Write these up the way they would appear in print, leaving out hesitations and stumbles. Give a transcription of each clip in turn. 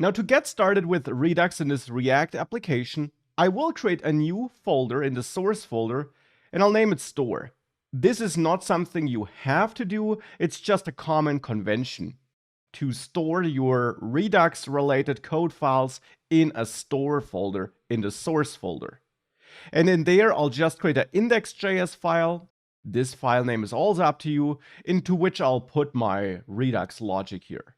Now to get started with Redux in this React application, I will create a new folder in the source folder and I'll name it store. This is not something you have to do, it's just a common convention to store your Redux related code files in a store folder in the source folder. And in there, I'll just create an index.js file. This file name is also up to you, into which I'll put my Redux logic here.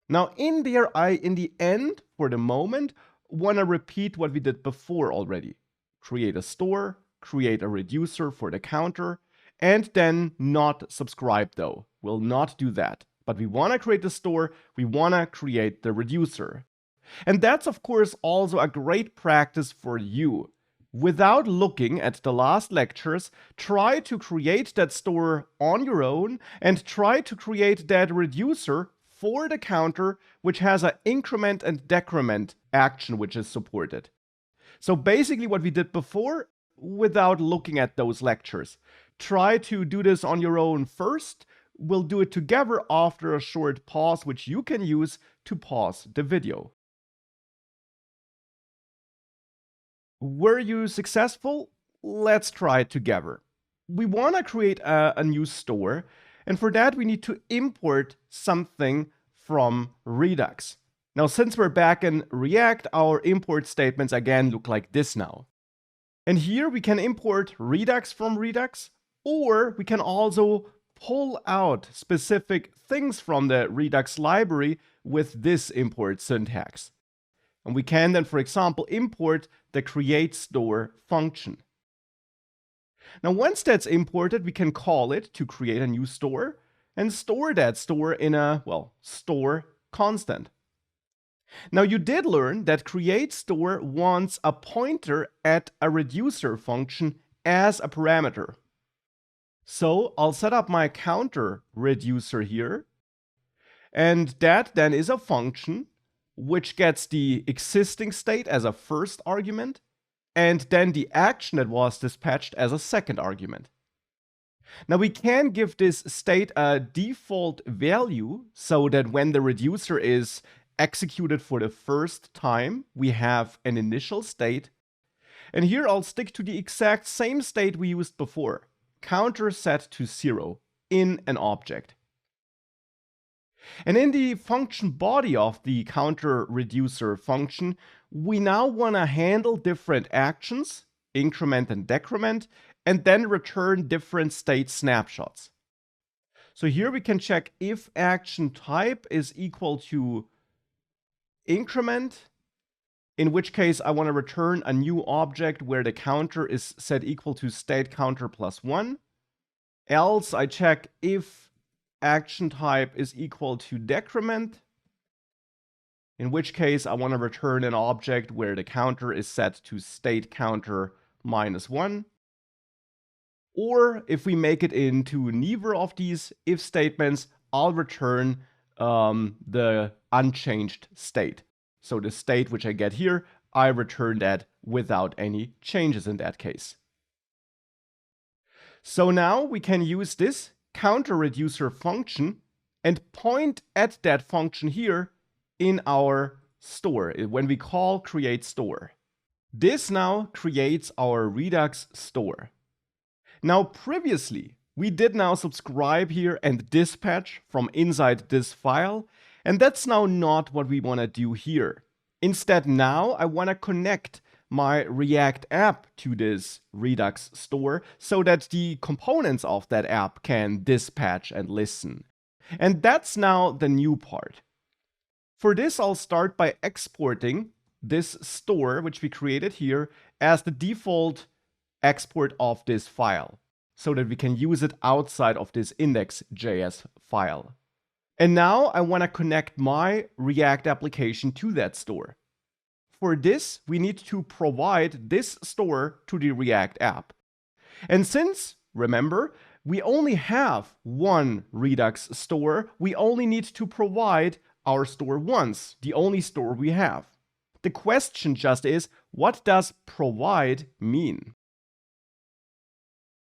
Now in there, in the end, for the moment, want to repeat what we did before already. Create a store, create a reducer for the counter, and then not subscribe though. We'll not do that. But we want to create the store, we want to create the reducer. And that's of course also a great practice for you. Without looking at the last lectures, try to create that store on your own and try to create that reducer for the counter, which has an increment and decrement action which is supported. So basically what we did before, without looking at those lectures. Try to do this on your own first. We'll do it together after a short pause, which you can use to pause the video. Were you successful? Let's try it together. We want to create a new store, and for that we need to import something from Redux. Now, since we're back in React, our import statements again look like this now. And here we can import Redux from Redux, or we can also pull out specific things from the Redux library with this import syntax. And we can then, for example, import the create store function. Now, once that's imported, we can call it to create a new store and store that store in a, store constant. Now, you did learn that create store wants a pointer at a reducer function as a parameter. So I'll set up my counter reducer here, and that then is a function which gets the existing state as a first argument, and then the action that was dispatched as a second argument. Now we can give this state a default value so that when the reducer is executed for the first time, we have an initial state. And here I'll stick to the exact same state we used before, counter set to 0 in an object. And in the function body of the counter reducer function, we now want to handle different actions, increment and decrement, and then return different state snapshots. So here we can check if action type is equal to increment, in which case I want to return a new object where the counter is set equal to state counter plus 1. Else I check if action type is equal to decrement, in which case I want to return an object where the counter is set to state counter minus 1. Or if we make it into neither of these if statements, I'll return the unchanged state. So the state which I get here, I return that without any changes in that case. So now we can use this counter reducer function and point at that function here in our store when we call create store. This now creates our Redux store. Now previously, we did now subscribe here and dispatch from inside this file, and that's now not what we want to do here. Instead, now I want to connect my React app to this Redux store so that the components of that app can dispatch and listen. And that's now the new part. For this, I'll start by exporting this store, which we created here, as the default export of this file, so that we can use it outside of this index.js file. And now I want to connect my React application to that store. For this, we need to provide this store to the React app. And since, remember, we only have one Redux store, we only need to provide our store once, the only store we have. The question just is, what does provide mean?